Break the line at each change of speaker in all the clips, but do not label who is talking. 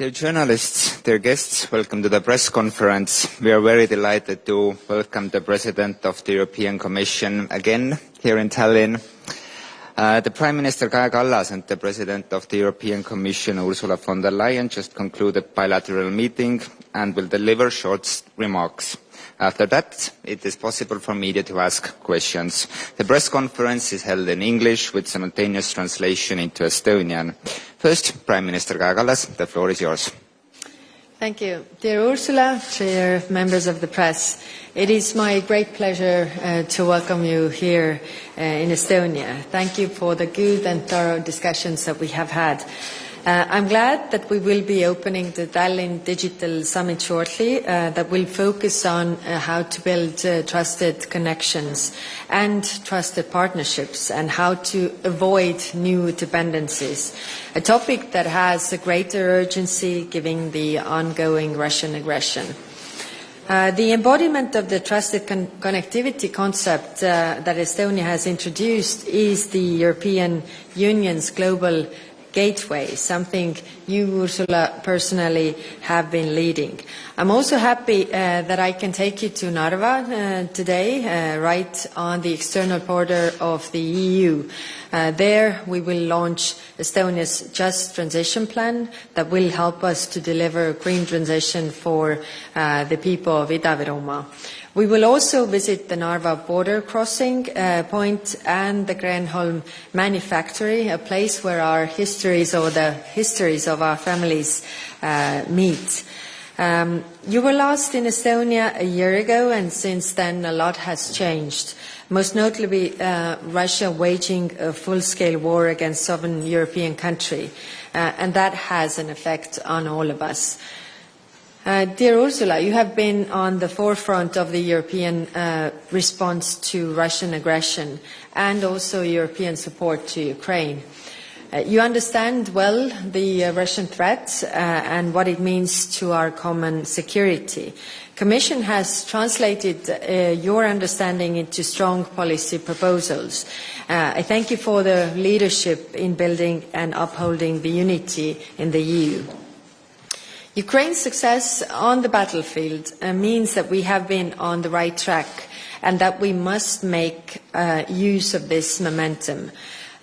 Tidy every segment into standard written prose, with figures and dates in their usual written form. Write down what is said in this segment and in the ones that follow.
Dear journalists, dear guests, welcome to the press conference. We are very delighted to welcome the President of the European Commission again here in Tallinn. The Prime Minister Kaja Kallas and the President of the European Commission Ursula von der Leyen just concluded bilateral meeting and will deliver short remarks. After that, it is possible for media to ask questions. The press conference is held in English with simultaneous translation into Estonian. First, Prime Minister Kaja Kallas, the floor is yours.
Thank you. Dear Ursula, dear members of the press, it is my great pleasure to welcome you here in Estonia. Thank you for the good and thorough discussions that we have had. I'm glad that we will be opening the Tallinn Digital Summit shortly that will focus on how to build trusted connections and trusted partnerships and how to avoid new dependencies, a topic that has a greater urgency given the ongoing Russian aggression. The embodiment of the trusted connectivity concept that Estonia has introduced is the European Union's global gateway, something you, Ursula, personally have been leading. I'm also happy that I can take you to Narva today, right on the external border of the EU. There we will launch Estonia's Just Transition Plan that will help us to deliver green transition for the people of Ida-Virumaa. We will also visit the Narva border crossing point and the Grenholm Manufactory, a place where our histories or the histories of our families meet. You were last in Estonia a year ago, and since then a lot has changed. Most notably, Russia waging a full-scale war against sovereign European country, and that has an effect on all of us. Dear Ursula, you have been on the forefront of the European response to Russian aggression and also European support to Ukraine. You understand well the Russian threat and what it means to our common security. Commission has translated your understanding into strong policy proposals. I thank you for the leadership in building and upholding the unity in the EU. Ukraine's success on the battlefield means that we have been on the right track and that we must make use of this momentum.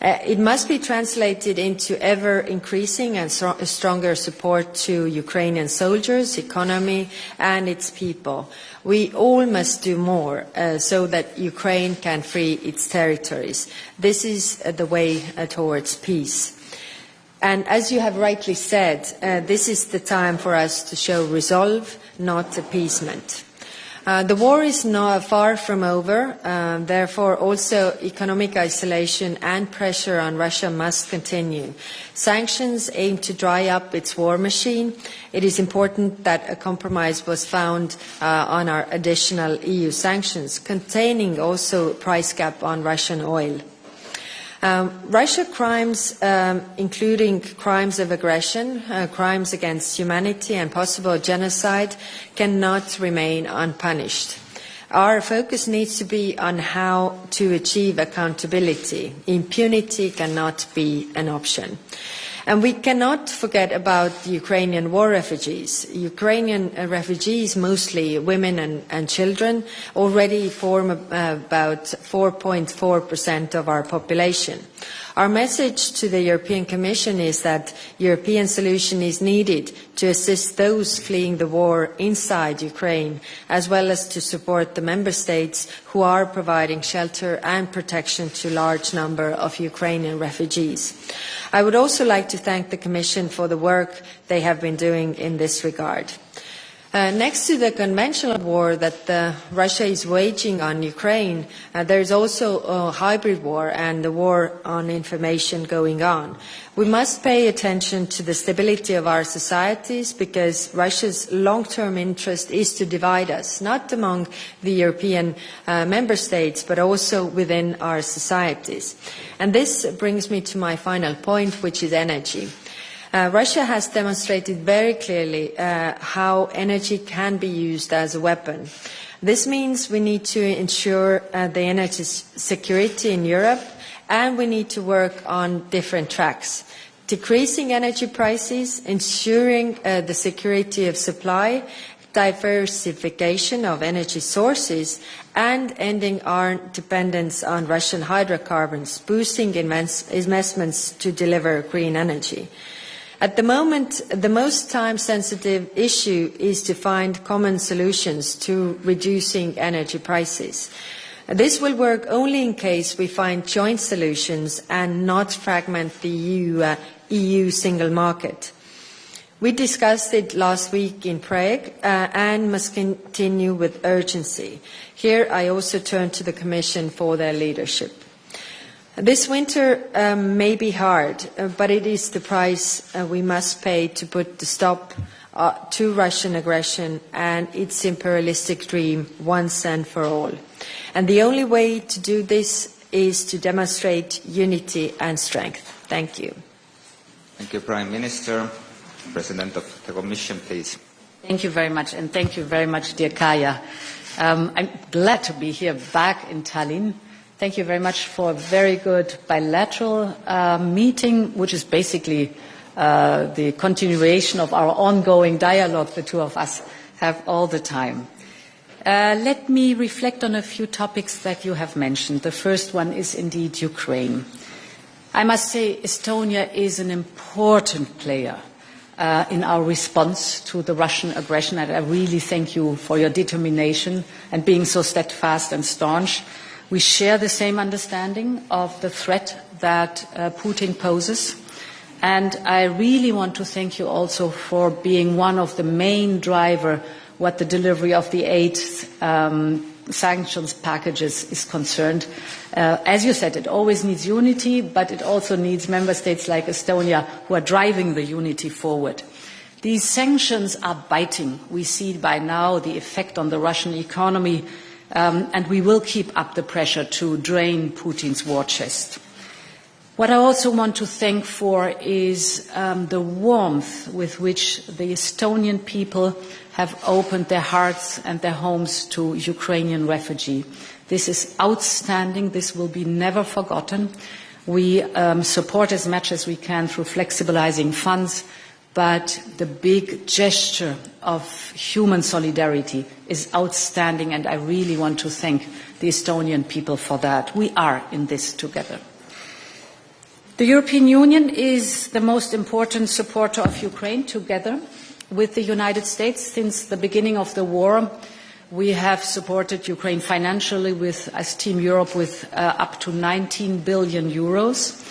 It must be translated into ever-increasing and stronger support to Ukrainian soldiers, economy and its people. We all must do more so that Ukraine can free its territories. This is the way towards peace. And as you have rightly said, this is the time for us to show resolve, not appeasement. The war is not far from over, therefore also economic isolation and pressure on Russia must continue. Sanctions aim to dry up its war machine. It is important that a compromise was found on our additional EU sanctions, containing also a price cap on Russian oil. Russia crimes, including crimes of aggression, crimes against humanity and possible genocide, cannot remain unpunished. Our focus needs to be on how to achieve accountability. Impunity cannot be an option. And we cannot forget about the Ukrainian war refugees. Ukrainian refugees, mostly women and children, already form about 4.4% of our population. Our message to the European Commission is that European solution is needed to assist those fleeing the war inside Ukraine, as well as to support the member states who are providing shelter and protection to a large number of Ukrainian refugees. I would also like to thank the Commission for the work they have been doing in this regard. Next to the conventional war that Russia is waging on Ukraine, there is also a hybrid war and the war on information going on. We must pay attention to the stability of our societies because Russia's long-term interest is to divide us, not among the European member states, but also within our societies. And this brings me to my final point, which is energy. Russia has demonstrated very clearly how energy can be used as a weapon. This means we need to ensure the energy security in Europe, and we need to work on different tracks. decreasing energy prices, ensuring the security of supply, diversification of energy sources, and ending our dependence on Russian hydrocarbons, boosting investments to deliver green energy. At the moment, the most time-sensitive issue is to find common solutions to reducing energy prices. This will work only in case we find joint solutions and not fragment the EU single market. We discussed it last week in Prague and must continue with urgency. Here I also turn to the Commission for their leadership. This winter may be hard, but it is the price we must pay to put the stop to Russian aggression and its imperialistic dream once and for all. And the only way to do this is to demonstrate unity and strength. Thank you.
Thank you, Prime Minister. President of the Commission, please.
Thank you very much, and thank you very much, dear Kaya. I'm glad to be here back in Tallinn. Thank you very much for a very good bilateral meeting, which is basically the continuation of our ongoing dialogue the two of us have all the time. Let me reflect on a few topics that you have mentioned. The first one is indeed Ukraine. I must say Estonia is an important player in our response to the Russian aggression, and I really thank you for your determination and being so steadfast and staunch. We share the same understanding of the threat that Putin poses, and I really want to thank you also for being one of the main drivers what the delivery of the 8 sanctions packages is concerned. As you said, it always needs unity, but it also needs member states like Estonia who are driving the unity forward. These sanctions are biting. We see by now the effect on the Russian economy, and we will keep up the pressure to drain Putin's war chest. What I also want to thank for is the warmth with which the Estonian people have opened their hearts and their homes to Ukrainian refugees. This is outstanding. This will be never forgotten. We support as much as we can through flexibilizing funds, but the big gesture of human solidarity is outstanding, and I really want to thank the Estonian people for that. We are in this together. The European Union is the most important supporter of Ukraine, together with the United States. Since the beginning of the war, we have supported Ukraine financially as Team Europe with up to 19 billion euros.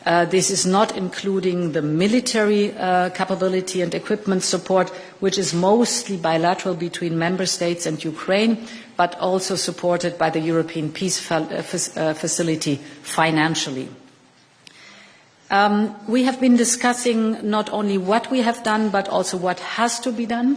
This is not including the military capability and equipment support, which is mostly bilateral between member states and Ukraine, but also supported by the European Peace Facility financially. We have been discussing not only what we have done, but also what has to be done.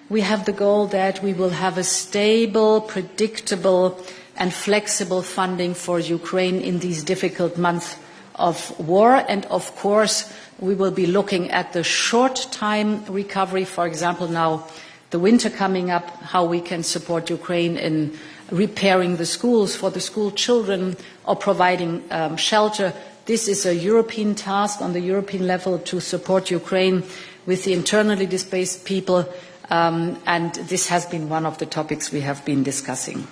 We have the goal that we will have a stable, predictable, and flexible funding for Ukraine in these difficult months of war. And of course, we will be looking at the short-time recovery, for example, now the winter coming up, how we can support Ukraine in repairing the schools for the school children or providing shelter. This is a European task on the European level to support Ukraine with the internally displaced people, and this has been one of the topics we have been discussing.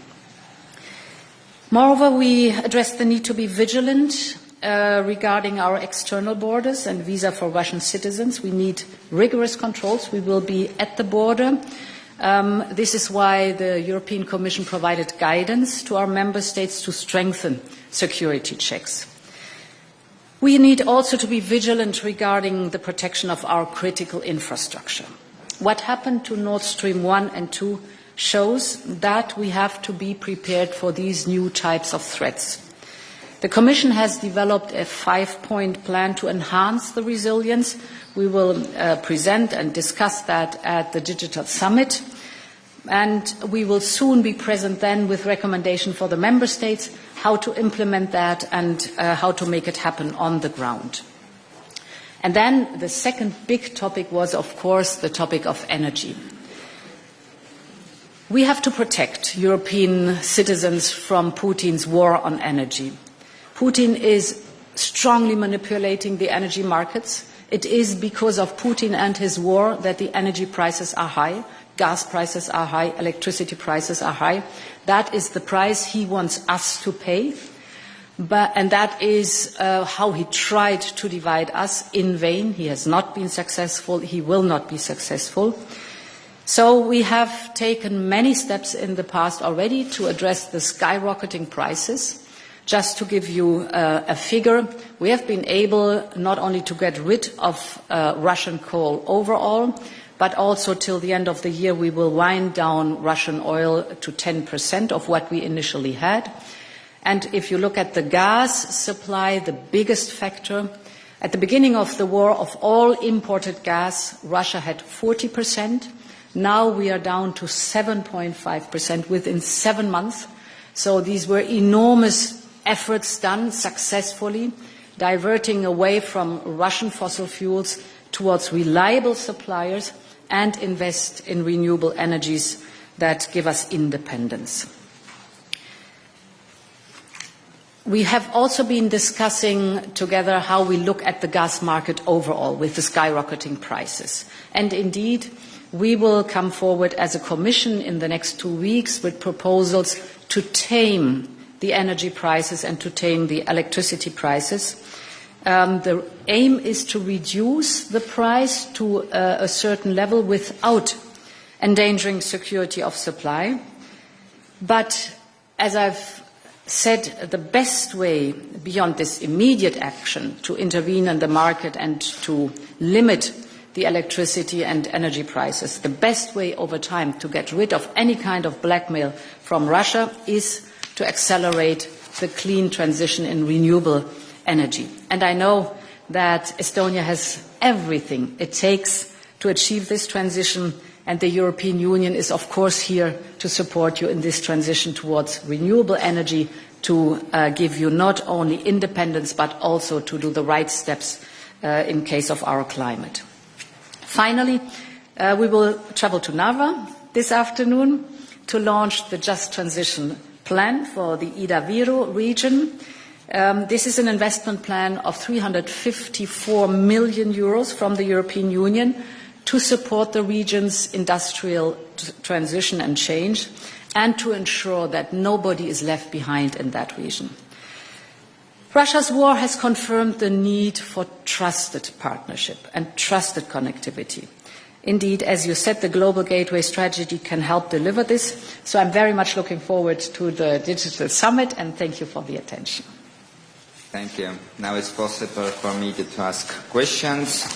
Moreover, we addressed the need to be vigilant regarding our external borders and visa for Russian citizens. We need rigorous controls. We will be at the border. This is why the European Commission provided guidance to our member states to strengthen security checks. We need also to be vigilant regarding the protection of our critical infrastructure. What happened to Nord Stream 1 and 2 shows that we have to be prepared for these new types of threats. The Commission has developed a 5-point plan to enhance the resilience. We will present and discuss that at the Digital Summit. And we will soon be present then with recommendations for the Member States, how to implement that and how to make it happen on the ground. And then the second big topic was, of course, the topic of energy. We have to protect European citizens from Putin's war on energy. Putin is strongly manipulating the energy markets. It is because of Putin and his war that the energy prices are high, gas prices are high, electricity prices are high. That is the price he wants us to pay. And that is how he tried to divide us in vain. He has not been successful. He will not be successful. So we have taken many steps in the past already to address the skyrocketing prices. Just to give you a figure, we have been able not only to get rid of Russian coal overall, but also till the end of the year we will wind down Russian oil to 10% of what we initially had. And if you look at the gas supply, the biggest factor, at the beginning of the war, of all imported gas, Russia had 40%. Now we are down to 7.5% within 7 months. So these were enormous efforts done successfully, diverting away from Russian fossil fuels towards reliable suppliers and invest in renewable energies that give us independence. We have also been discussing together how we look at the gas market overall with the skyrocketing prices. And indeed, we will come forward as a Commission in the next 2 weeks with proposals to tame the energy prices and to tame the electricity prices. The aim is to reduce the price to a certain level without endangering security of supply. But as I've said, the best way beyond this immediate action to intervene in the market and to limit the electricity and energy prices, the best way over time to get rid of any kind of blackmail from Russia is to accelerate the clean transition in renewable energy. And I know that Estonia has everything it takes to achieve this transition, and the European Union is, of course, here to support you in this transition towards renewable energy, to give you not only independence, but also to do the right steps in case of our climate. Finally, we will travel to Narva this afternoon to launch the Just Transition Plan for the Ida-Viru region. This is an investment plan of 354 million euros from the European Union to support the region's industrial transition and change, and to ensure that nobody is left behind in that region. Russia's war has confirmed the need for trusted partnership and trusted connectivity. Indeed, as you said, the Global Gateway Strategy can help deliver this. So I'm very much looking forward to the Digital Summit, and thank you for the attention.
Thank you. Now it's possible for me to ask questions.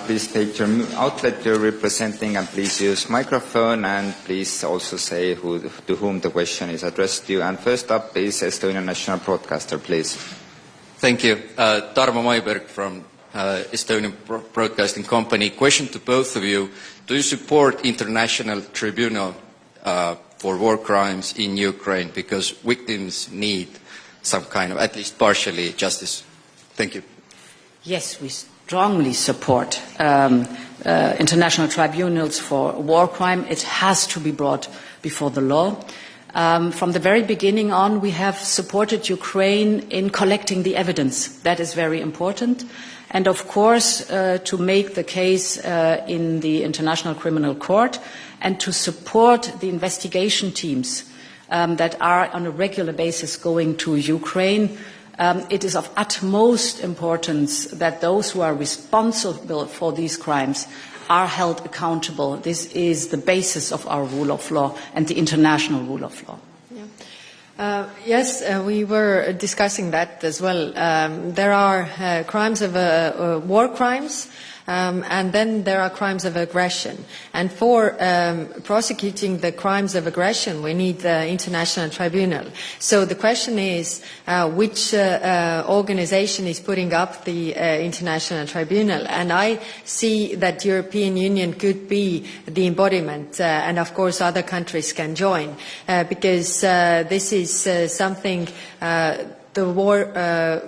Please take your outlet you're representing, and please use microphone, and please also say to whom the question is addressed to. And first up is Estonian National Broadcaster, please.
Thank you. Tarmo Maiberg from Estonian Broadcasting Company. Question to both of you. Do you support International Tribunal for war crimes in Ukraine? Because victims need some kind of, at least partially, justice. Thank you.
Yes, we strongly support international tribunals for war crime. It has to be brought before the law. From the very beginning on, we have supported Ukraine in collecting the evidence. That is very important. And of course, to make the case in the International Criminal Court, and to support the investigation teams that are on a regular basis going to Ukraine. It is of utmost importance that those who are responsible for these crimes are held accountable. This is the basis of our rule of law and the international rule of law.
Yes, we were discussing that as well. There are crimes of war crimes, and then there are crimes of aggression. And for prosecuting the crimes of aggression, we need the International Tribunal. So the question is, which organization is putting up the International Tribunal? And I see that European Union could be the embodiment, and of course other countries can join, because this is something, the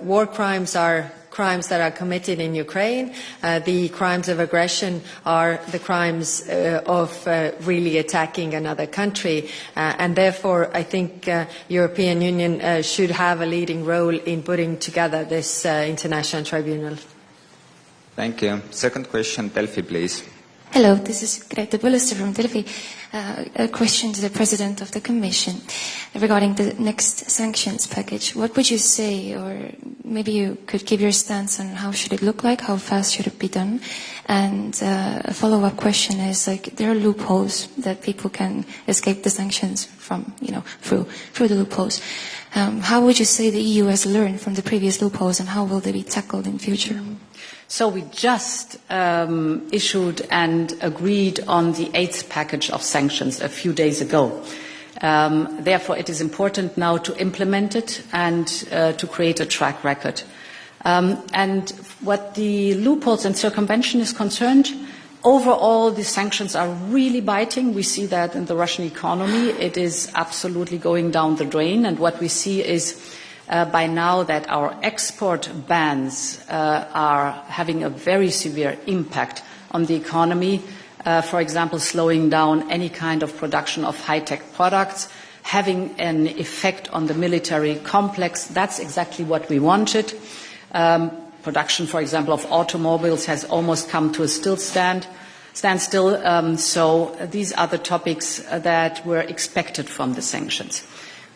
war crimes are crimes that are committed in Ukraine. The crimes of aggression are the crimes of really attacking another country. And therefore, I think European Union should have a leading role in putting together this international tribunal.
Thank you. Second question, Delphi, please.
Hello, this is Grete Bullester from Delphi. A question to the President of the Commission regarding the next sanctions package. What would you say, or maybe you could give your stance on how should it look like, how fast should it be done? And a follow-up question is, like, there are loopholes that people can escape the sanctions from, through the loopholes. How would you say the EU has learned from the previous loopholes, and how will they be tackled in future?
So we just issued and agreed on the 8th package of sanctions a few days ago. Therefore, it is important now to implement it and to create a track record. And what the loopholes and circumvention is concerned, overall, the sanctions are really biting. We see that in the Russian economy. It is absolutely going down the drain. And what we see is by now that our export bans are having a very severe impact on the economy. For example, slowing down any kind of production of high-tech products, having an effect on the military complex. That's exactly what we wanted. Production, for example, of automobiles has almost come to a standstill. So these are the topics that were expected from the sanctions.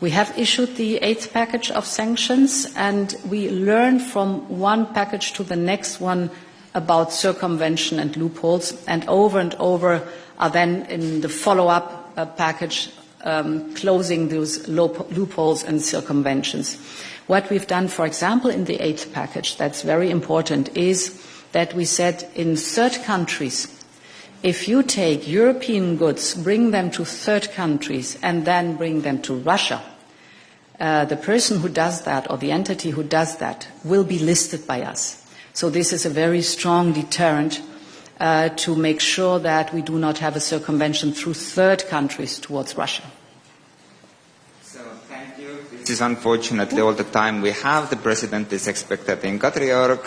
We have issued the 8th package of sanctions, and we learn from one package to the next one about circumvention and loopholes, and over are then in the follow-up package closing those loopholes and circumventions. What we've done, for example, in the 8th package, that's very important, is that we said in third countries, if you take European goods, bring them to third countries, and then bring them to Russia, the person who does that, or the entity who does that, will be listed by us. So this is a very strong deterrent to make sure that we do not have a circumvention through third countries towards Russia.
So, thank you. This is unfortunately all the time we have. The President is expected in Kadriorg.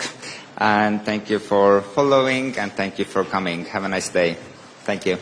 And thank you for following, and thank you for coming. Have a nice day. Thank you.